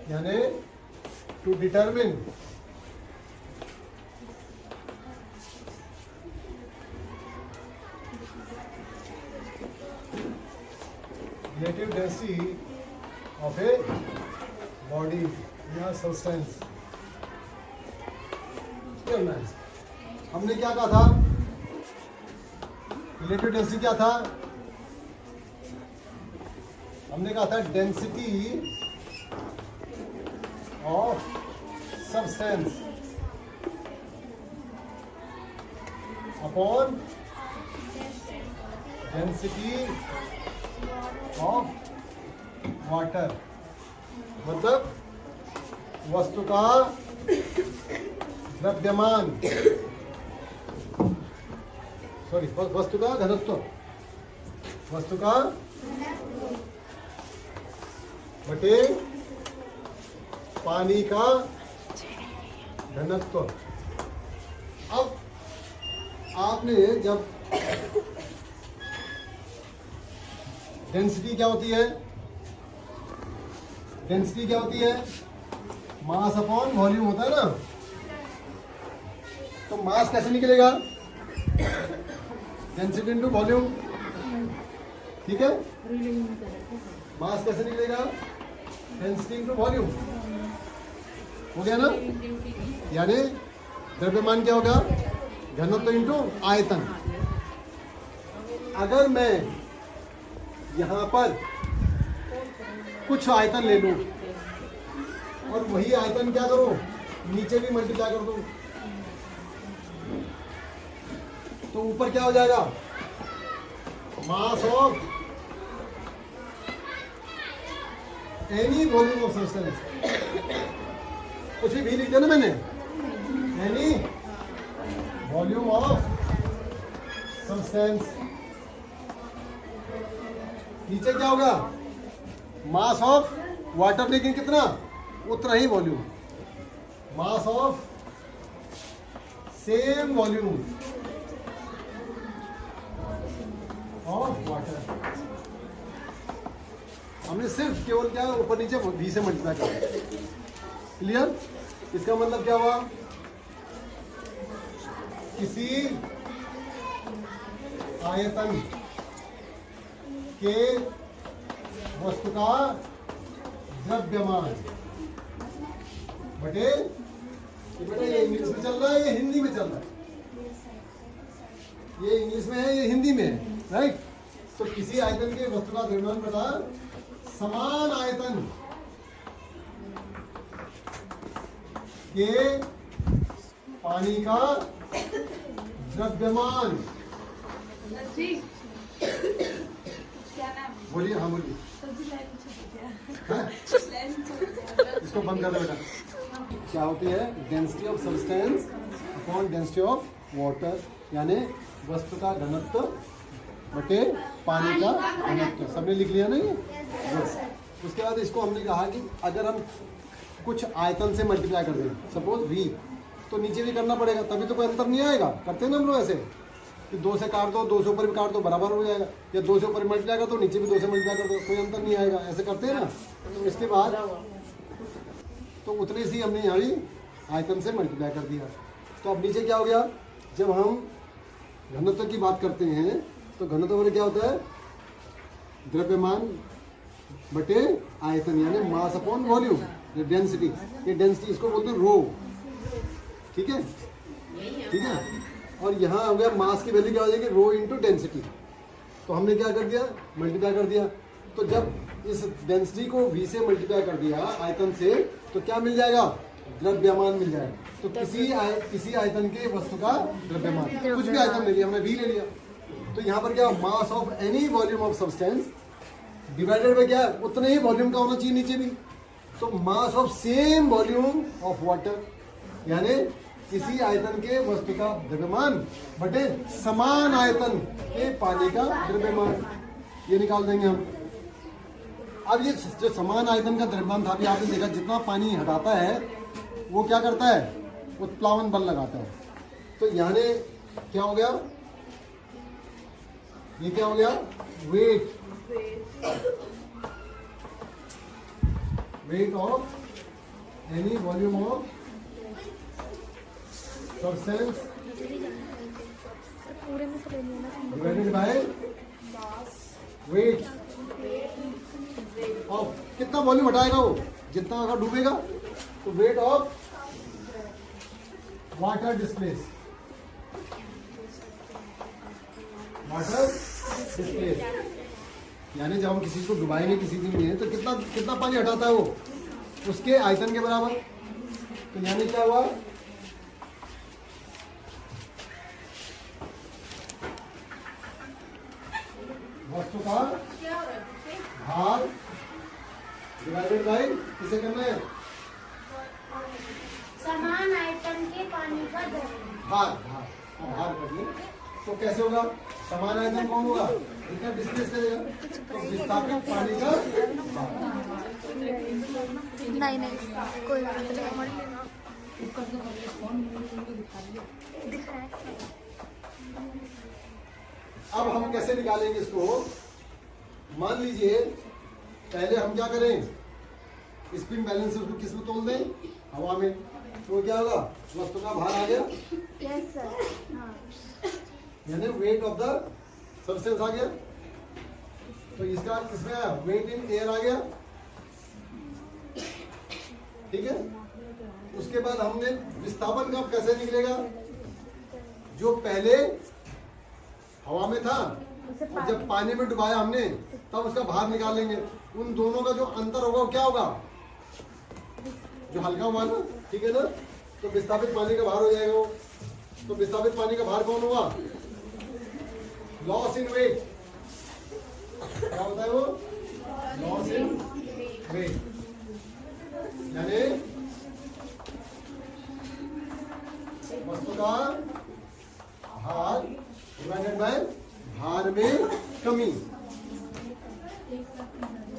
यानी to determine relative density of a body या substance। हमने क्या कहा था? relative density क्या था? हमने कहा था density of substance upon density of water। मतलब वस्तु का द्रव्यमान, वस्तु का घनत्व, वस्तु का बटे पानी का घनत्व। अब आपने जब डेंसिटी क्या होती है? डेंसिटी क्या होती है? मास अपॉन वॉल्यूम होता है ना। तो मास कैसे निकलेगा? Density into volume. ठीक है, मास कैसे निकलेगा? Density into volume. हो गया ना? यानी द्रव्यमान क्या होगा? घनत्व इनटू आयतन। अगर मैं यहां पर कुछ आयतन ले लूं और वही आयतन क्या करूं? नीचे भी मल्टीप्लाई कर दूं, तो ऊपर क्या हो जाएगा? Mass of any volume of substance. कुछ भी लिख दिया ना मैंने, एनी वॉल्यूम ऑफ सब्सटेंस। नीचे क्या होगा? मास ऑफ वाटर, लेकिन कितना? उतना ही volume. Mass of same volume of water. हमने सिर्फ केवल क्या ऊपर नीचे भी से मल्टीप्लाई किया। क्लियर? इसका मतलब क्या हुआ? किसी आयतन के वस्तु का द्रव्यमान बटे, ये इंग्लिश में चल रहा है, ये हिंदी में चल रहा है। ये इंग्लिश में है, ये हिंदी में है, राइट? तो किसी आयतन के वस्तु का द्रव्यमान बटा समान आयतन के पानी का द्रव्यमान। बोलिए, हाँ बोलिए। इसको बंद कर दो बेटा। क्या होती है? Density of substance upon density of water, यानी वस्तु का घनत्व बटे पानी का घनत्व। सबने लिख लिया ना ये? बस। उसके बाद इसको हमने कहा कि अगर हम कुछ आयतन से मल्टीप्लाई कर दें, सपोज v, तो नीचे भी करना पड़ेगा, तभी तो कोई अंतर नहीं आएगा। करते हैं ना हम लोग ऐसे कि 2 से काट दो, 2 से ऊपर भी काट दो, बराबर हो जाएगा। या 2 से ऊपर मल्टीप्लाई कर दो, नीचे भी 2 से मल्टीप्लाई कर दो, कोई अंतर नहीं आएगा। ऐसे करते हैं ना। तो इसके बाद तो उतने से हमने यहाँ भी आयतन से मल्टीप्लाई कर दिया। तो अब नीचे क्या हो गया? जब हम घनत्व की बात करते हैं तो घनत्व में क्या होता है? द्रव्यमान बटे आयतन, यानी मास अपॉन वॉल्यूम। ये डेंसिटी, ये डेंसिटी इसको बोलते हैं रो। ठीक है, ठीक है। और यहाँ हो गया मास की वैल्यू क्या हो जाएगी? Rho into density. तो हमने क्या कर दिया? मल्टीप्लाई कर दिया। तो जब इस डेंसिटी को v से मल्टीप्लाई कर दिया आयतन से, तो क्या मिल जाएगा? द्रव्यमान मिल जाएगा। तो किसी आयतन के वस्तु का द्रव्यमान, कुछ भी आयतन ले लिया हमने, v ले लिया। तो यहाँ पर क्या? Mass of any volume of substance divided by क्या? उतने ही वॉल्यूम का होना चाहिए नीचे भी। तो मास of same volume of water, यानी किसी आयतन के वस्तु का द्रव्यमान बटे समान आयतन के पानी का द्रव्यमान। ये निकाल देंगे हम। अब ये जो समान आयतन का द्रव्यमान था, अभी आपने देखा जितना पानी हटाता है वो क्या करता है, उत्प्लावन बल लगाता है। तो यानी क्या हो गया, ये क्या हो गया, weight of any volume of substance divided by weight of, कितना वॉल्यूम हटाएगा वो, जितना अगर डूबेगा, तो वेट ऑफ वाटर डिस्प्लेस, यानी जब हम किसी को डुबाएंगे किसी चीज में तो कितना कितना पानी हटाता है वो, उसके आयतन के बराबर। तो यानी क्या हुआ, वस्तु का भार डिवाइडेड बाय, किसे करना है, समान आयतन के पानी का भार, भार करिए। तो कैसे होगा, समान आयतन कौन होगा, इतना डिस्प्लेस करेगा, तो विस्थापित पानी का भार। नहीं कोई बात नहीं। अब हम कैसे निकालेंगे इसको, मान लीजिए पहले हम क्या करें, स्पिन बैलेंस उसको किस में तोल दें, हवा में। तो क्या होगा, वस्तु का भार आ गया, यस सर, यानी वेट ऑफ द सब्सटेंस आ गया। तो इसका किसमें आया, वेट इन एयर आ गया, ठीक है। उसके बाद हमने विस्थापन का कैसे निकलेगा, जो पहले हवा में था और जब पानी में डुबाया हमने तब उसका भार निकालेंगे, उन दोनों का जो अंतर होगा वो क्या होगा, जो हल्का हुआ ना, ठीक है ना। तो विस्थापित पानी का भार हो जाएगा वो। तो विस्थापित पानी का भार कौन होगा, लॉस इन वेट, क्या होता है वो, लॉस इन वेट, यानी वस्तु का भार डिवाइडेड बाय भार में कमी,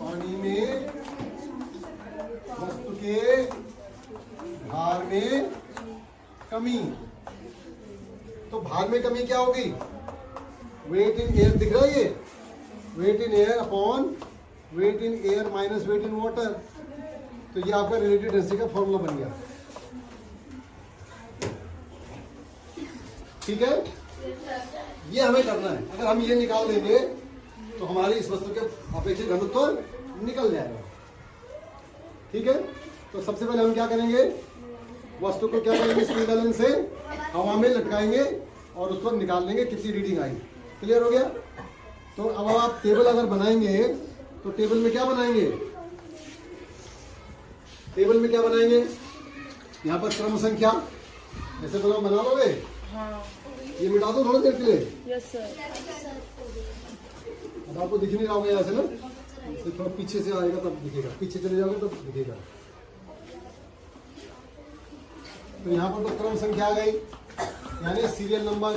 पानी में वस्तु के भार में कमी। तो भार में कमी क्या होगी, वेट इन एयर, दिख रहा है ये, weight in air upon weight in air minus weight in water. तो ये आपका रिलेटिव डेंसिटी का फॉर्मूला बन गया, ठीक है। ये हमें करना है, अगर हम ये निकाल देंगे तो हमारी इस वस्तु के अपेक्षित घनत्व तो निकल जाएगा, ठीक है। तो सबसे पहले हम क्या करेंगे, वस्तु को क्या करेंगे, स्पिन बैलेंस से हवा में लटकाएंगे और उसको निकाल लेंगे कितनी रीडिंग आई। क्लियर हो गया। तो अब आप टेबल अगर बनाएंगे तो टेबल में क्या बनाएंगे, टेबल में क्या बनाएंगे, यहाँ पर क्रम संख्या ऐसे बना लोगे, ये मिटा दो थोड़ी देर के लिए। Yes sir. अब आपको दिख नहीं रहा होगा यहाँ से ना, तो थोड़ा पीछे से आएगा तब दिखेगा, पीछे चले जाओगे तब दिखेगा। तो यहाँ पर तो क्रम संख्या आ गई, यानी सीरियल नंबर।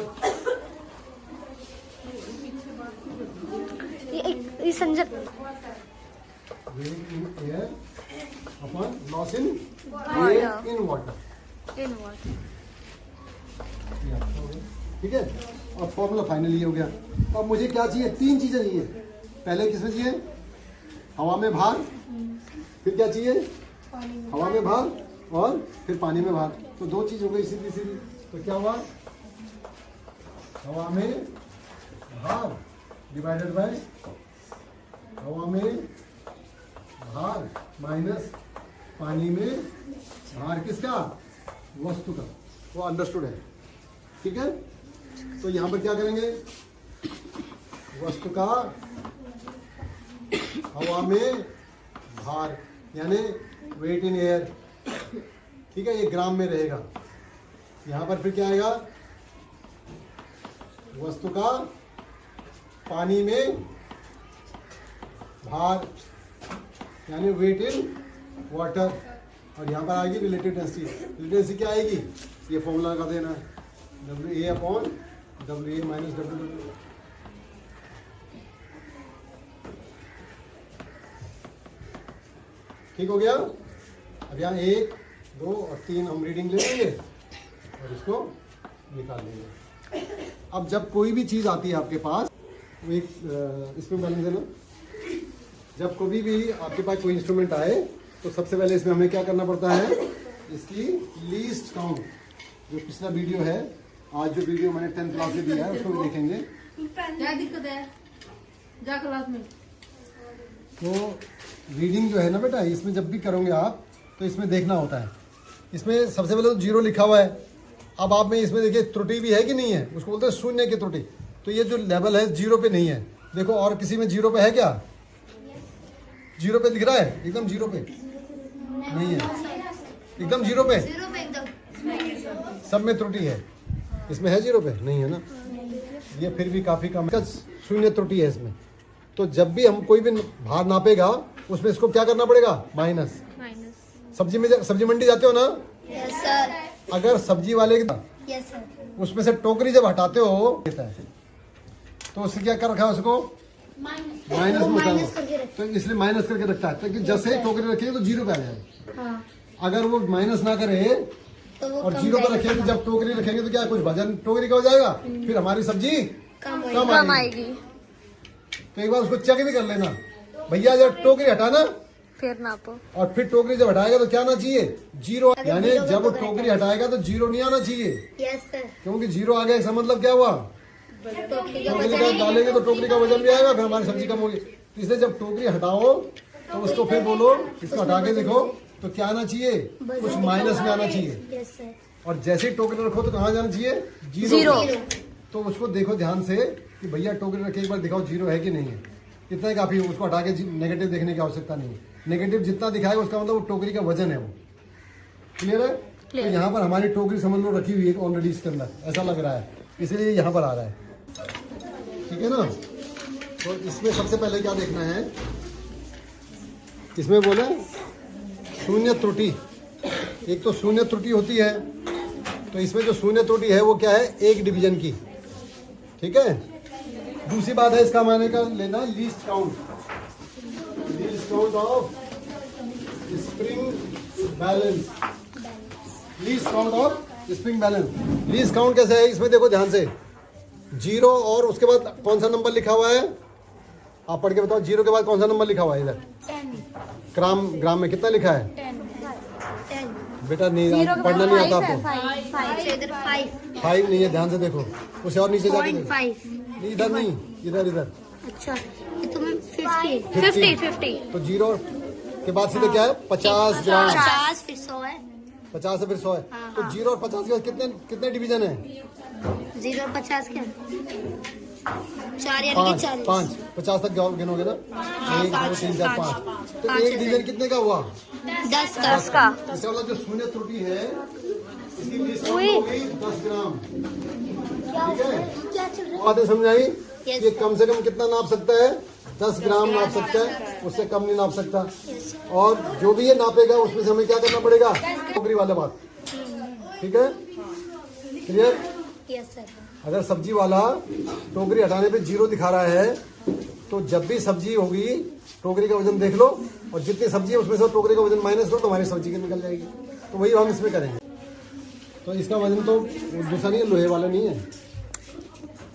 ये Sanjay weight in air upon loss in weight in water, ठीक है। और फॉर्मूला फाइनल ये हो गया। अब मुझे क्या चाहिए, तीन चीजें चाहिए। पहले किसमें चाहिए, हवा में भार, फिर क्या चाहिए, हवा में भार, और फिर पानी में भार। तो दो चीज हो गई सीधी सीधी। तो क्या हुआ, हवा में भार डिवाइडेड बाय हवा में भार माइनस पानी में भार, किसका, वस्तु का। वो अंडरस्टूड है, ठीक है। तो यहां पर क्या करेंगे, वस्तु का हवा में भार यानी वेट इन एयर, ठीक है, ये ग्राम में रहेगा। यहां पर फिर क्या आएगा, वस्तु का पानी में भार यानी वेट इन वाटर, और यहां पर आएगी रिलेटिव डेंसिटी। रिलेटिव डेंसिटी क्या आएगी, ये फॉर्मूला लगा देना है, WA upon WA minus WW। ठीक हो गया। अब यहाँ 1 2 और 3 हम रीडिंग ले लेंगे और इसको निकाल लेंगे। अब जब कोई भी चीज़ आती है आपके पास, वो एक इसमें बैलेंस देना। जब कभी भी आपके पास कोई इंस्ट्रूमेंट आए तो सबसे पहले इसमें हमें क्या करना पड़ता है, इसकी लीस्ट काउंट। जो पिछला वीडियो है, आज जो वीडियो मैंने 10th क्लास में दिया है उसको भी देखेंगे। क्या दिक्कत है जा क्लास में। तो रीडिंग जो है ना बेटा, इसमें जब भी करोगे आप तो इसमें देखना होता है। इसमें सबसे पहले तो 0 लिखा हुआ है। अब आप में इसमें देखिए त्रुटि भी है कि नहीं है, उसको बोलते हैं शून्य की त्रुटि। तो ये जो लेवल है 0 पे नहीं है। देखो और किसी में 0 पे है क्या? 0 पे दिख रहा है? एकदम 0 पे नहीं है, एकदम 0 पे। सब में त्रुटि है, इसमें है 0 पे नहीं है ना। ये फिर भी काफी कम है, शून्य त्रुटि है इसमें। तो जब भी हम कोई भी भार नापेगा उसमें इसको क्या करना पड़ेगा, माइनस। सब्जी मंडी जाते हो ना, यस सर। अगर सब्जी वाले यस सर। उसमें से टोकरी जब हटाते हो देता है, तो उससे क्या कर रखा है, उसको माइनस में उतारा। तो इसलिए माइनस करके रखता है ताकि जैसे ही टोकरी रखेंगे तो 0 पे आ जाएगा। हाँ। अगर वो माइनस ना करे तो वो और कम 0 पे जाएगा। रखेंगे, जब टोकरी रखेंगे तो क्या कुछ वजन टोकरी का हो जाएगा, फिर हमारी सब्जी कम आएगी। तो एक बार उसको चेक भी कर लेना, भैया जब टोकरी हटाना फिर नापो। और फिर टोकरी जब हटाएगा तो क्या आना चाहिए, 0। यानी जब वो टोकरी हटाएगा तो 0 नहीं आना चाहिए, यस सर। क्योंकि 0 आ गया इसका मतलब क्या हुआ, टोकरी का टोकरी वजन का ही डालेंगे तो टोकरी का वजन भी आएगा, फिर हमारी सब्जी कम होगी। तो इसलिए जब टोकरी हटाओ तो उसको फिर बोलो, इसको हटा के देखो तो क्या आना चाहिए, कुछ माइनस में आना चाहिए। Yes sir. और जैसे ही टोकरी रखो तो कहाँ जाना चाहिए, 0। तो उसको देखो ध्यान से कि भैया टोकरी रखे, एक बार दिखाओ 0 है कि नहीं है। इतना ही काफी है, उसको हटा के नेगेटिव देखने की आवश्यकता नहीं है। नेगेटिव जितना दिखाएगा उसका मतलब वो टोकरी का वजन है वो। क्लियर है? तो यहाँ पर हमारी टोकरी समझ लो रखी हुई है ऑलरेडी इसके अंदर, ऐसा लग रहा है, इसलिए यहाँ पर आ रहा है। ठीक है ना। तो इसमें सबसे पहले क्या देखना है, इसमें बोले शून्य त्रुटि। एक तो शून्य त्रुटि होती है, तो इसमें जो शून्य त्रुटि है वो क्या है, 1 डिवीजन की। ठीक है। दूसरी बात है इसका मायने का लेना least count. Least count of spring balance. Least count of spring balance. Least count कैसे है, इसमें देखो ध्यान से, 0 और उसके बाद कौन सा नंबर लिखा हुआ है, आप पढ़ के बताओ। 0 के बाद कौन सा नंबर लिखा हुआ है इधर, ग्राम में कितना लिखा है 10। बेटा? नहीं, पढ़ना नहीं आता आपको। 5 नहीं है, ध्यान से देखो, उसे और नीचे जाके देखो। 5। नहीं, इधर नहीं, इधर। अच्छा, ये तो मैं 50। 50। तो 0 के बाद सीधे क्या है, 50 ग्राम। 50 फिर 100 है। 50 से फिर 100 है। तो 0 और 50 के बाद कितने डिवीजन है, 0 और 50 क्या, 4 यानी कि 40। 5। 50 तक गिनोगे ना, 1 2 3 4 5। तो एक डिवीजन कितने का हुआ, 10 का। इसका मतलब जो शून्य त्रुटि है इसकी लीस्ट काउंट हो गई 10 ग्राम। ठीक है, क्या चल रहा बातें समझाई। Yes, ये कम से कम कितना नाप सकता है, 10 ग्राम नाप सकता है, उससे कम नहीं नाप सकता। और जो भी ये नापेगा उसमें से हमें क्या करना पड़ेगा, टोकरी वाला बात। ठीक है, क्लियर। Yes sir. अगर सब्जी वाला टोकरी हटाने पे 0 दिखा रहा है, तो जब भी सब्जी होगी टोकरी का वजन देख लो, और जितनी सब्जी है उसमें से टोकरी का वजन माइनस करो तो हमारी सब्जी की निकल जाएगी। तो वही हम इसमें करेंगे। तो इसका वजन तो दूसरा नहीं है, लोहे वाला नहीं है।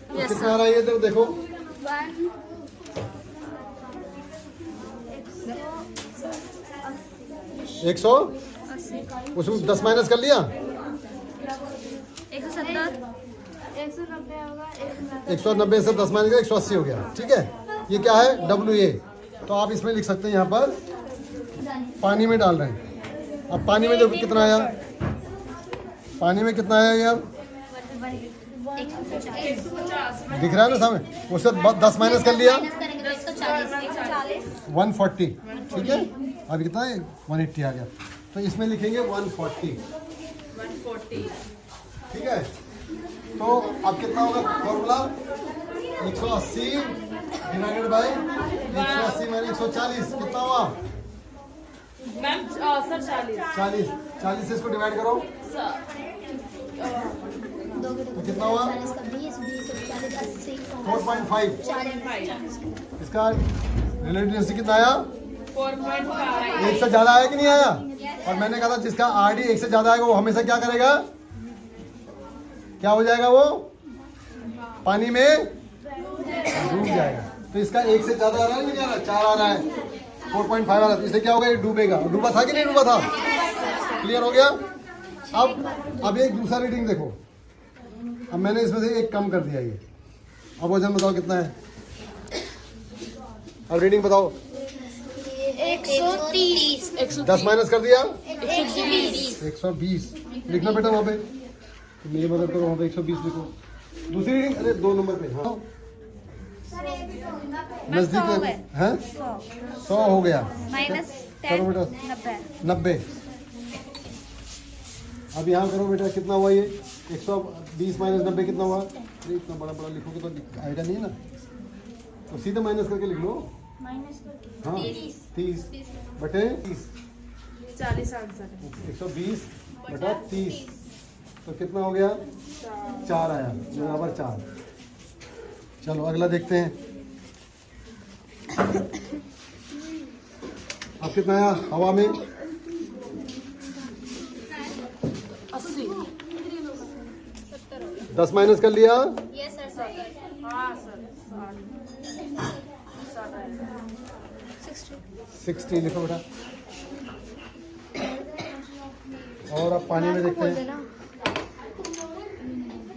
तो कितना आ रहा है ये इधर देखो, 100। उसमें 10 माइनस कर लिया, 190 से 10 माइनस 180 हो गया। ठीक है, ये क्या है, WA। तो आप इसमें लिख सकते हैं, यहाँ पर पानी में डाल रहे हैं। अब पानी में देखो कितना आया, पानी में कितना आया यार, दिख रहा है ना सामने, उससे 10 माइनस कर लिया, 140। ठीक है, अभी कितना है, 180 आ गया। तो इसमें लिखेंगे 140। ठीक है, तो अब कितना होगा फॉर्मूला, 180 डिवाइडेड बाय 180 माइनस 140 कितना हुआ, मैम सर 40। 40 से इसको डिवाइड करो तो कितना हुआ, 4.5। इसका रिलेटिव कितना आया, 4.5 एक से ज्यादा आया कि नहीं आया? और मैंने कहा था जिसका आरडी एक से ज्यादा आएगा वो हमेशा क्या करेगा, क्या हो जाएगा, वो पानी में डूब जाएगा। तो इसका एक से ज्यादा आ रहा है नहीं आ रहा, 4 आ रहा है, 4.5 आ रहा है, इससे क्या होगा, ये डूबेगा। डूबा था कि नहीं डूबा था? क्लियर हो गया? अब एक दूसरा रीडिंग देखो। अब मैंने इसमें से एक कम कर दिया ये। अब वजन बताओ कितना है, अब रीडिंग बताओ। 130 10 माइनस कर दिया 120 120 लिखना बेटा वहाँ पे, तो मेरी मदद करो, वहाँ पे 120 लिखो। दूसरी रीडिंग, अरे 2 नंबर पे, हाँ नजदीक है, 100 हो गया, करो बेटा 90। अब यहाँ करो बेटा, कितना हुआ ये, 120 माइनस 90 कितना हुआ? अरे इतना बड़ा बड़ा लिखोगे तो आएगा नहीं ना, तो सीधे माइनस करके लिख लो। हाँ 30 बटे 30, 40 आंसर 120 बटा 30, तो कितना हो गया, 4 आया, बराबर 4। चलो अगला देखते हैं। अब कितना आया हवा में, 80 10 माइनस कर लिया, हाँ सर 60 लिखो बेटा। और अब पानी में देखते हैं,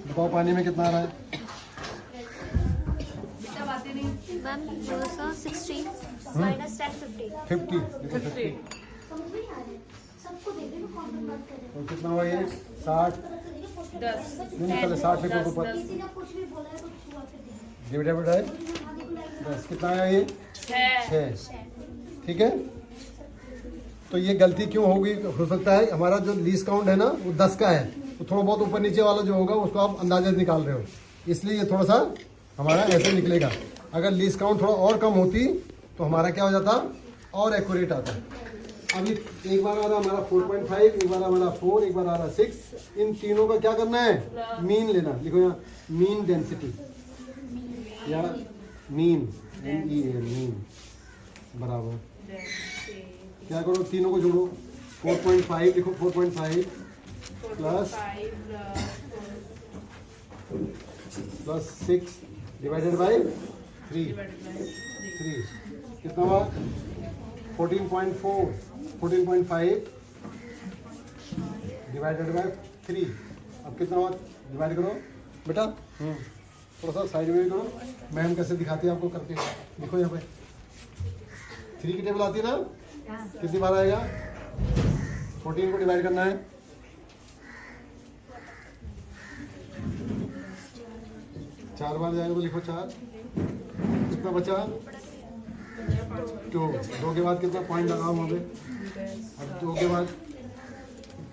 बताओ पानी में कितना आ रहा है। मैम 260 माइनस 1050 50 देखो 50, तो कितना हुआ ये, 60 10 नहीं पहले 60 लिखो ऊपर, डिवाइडेड बाय 10, कितना आया ये, 6। ठीक है, तो ये गलती क्यों होगी, हो सकता है हमारा जो लीस्ट काउंट है ना वो 10 का है, तो थोड़ा बहुत ऊपर नीचे वाला जो होगा उसको आप अंदाजा निकाल रहे हो, इसलिए ये थोड़ा सा हमारा ऐसे निकलेगा। अगर लीस्ट काउंट थोड़ा और कम होती तो हमारा क्या हो जाता, और एक्यूरेट आता। अभी एक बार आ रहा हमारा 4.5, एक बार हमारा 4, एक बार आ रहा 6, इन तीनों का क्या करना है, मीन लेना। लिखो यहाँ मीन डेंसिटी या मीन, मीन बराबर क्या करो, तीनों को जोड़ो, 4.5 लिखो, 4.5 प्लस 6 डिवाइडेड बाय 3 कितना हुआ, 14.5 डिवाइडेड बाय 3। अब कितना हुआ, डिवाइड करो बेटा, थोड़ा सा साइड में करो, मैम कैसे दिखाती है आपको करके, देखो यहाँ पे 3 की टेबल आती है ना, कितनी बार आएगा, 14 को डिवाइड करना है, 4 बार जाएगा, तो लिखो 4, कितना बचा, 2 के बाद कितना पॉइंट लगाओ वहाँ पे, अब 2 के बाद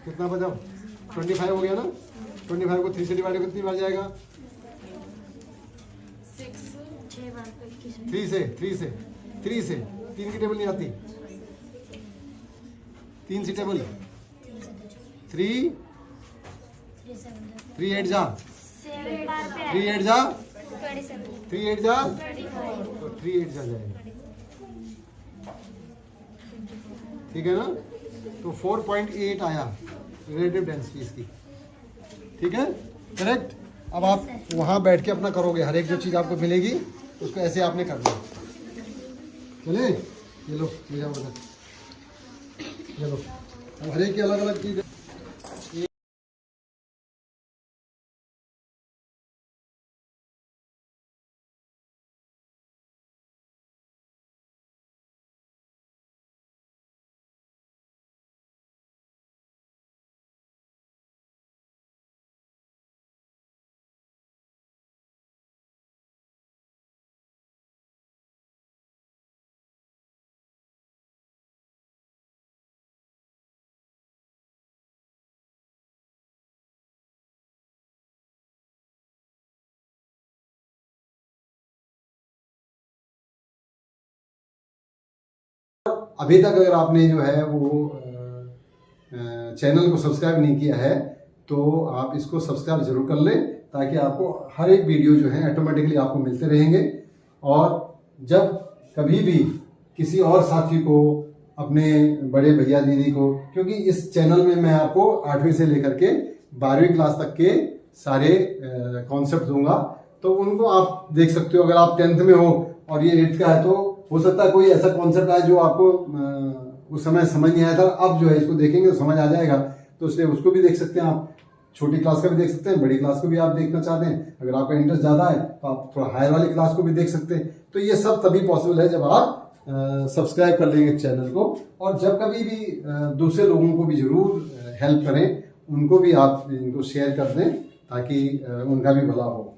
कितना बचा, 25 हो गया ना, 25 को 3 से डिवाइड कितनी बार जाएगा, 3 से 3 की टेबल नहीं आती, 3 सी टेबल, 3 8 जा, 3 8 जा, 3 8 जा, तो 3 8 जा जाएगा, ठीक है ना, तो 4.8 आया रिलेटिव डेंसिटी इसकी, ठीक है, करेक्ट। अब आप वहां बैठ के अपना करोगे, हर एक जो चीज आपको मिलेगी उसको ऐसे आपने करना है। चले ये लो, ले जाओ बेटा, ये लो, अब हर एक की अलग अलग चीज। अभी तक अगर आपने जो है वो चैनल को सब्सक्राइब नहीं किया है तो आप इसको सब्सक्राइब जरूर कर लें, ताकि आपको हर एक वीडियो जो है ऑटोमेटिकली आपको मिलते रहेंगे। और जब कभी भी किसी और साथी को, अपने बड़े भैया दीदी को, क्योंकि इस चैनल में मैं आपको 8वीं से लेकर के 12वीं क्लास तक के सारे कॉन्सेप्ट दूंगा, तो उनको आप देख सकते हो। अगर आप 10th में हो और ये 8th का है, तो हो सकता है कोई ऐसा कॉन्सेप्ट आए जो आपको उस समय समझ नहीं आया था, अब जो है इसको देखेंगे तो समझ आ जाएगा, तो इसलिए उसको भी देख सकते हैं आप। छोटी क्लास का भी देख सकते हैं, बड़ी क्लास को भी आप देखना चाहते हैं, अगर आपका इंटरेस्ट ज़्यादा है तो आप थोड़ा हायर वाली क्लास को भी देख सकते हैं। तो ये सब तभी पॉसिबल है जब आप सब्सक्राइब कर लेंगे चैनल को, और जब कभी भी दूसरे लोगों को भी जरूर हेल्प करें, उनको भी आप इनको शेयर कर दें ताकि उनका भी भला हो।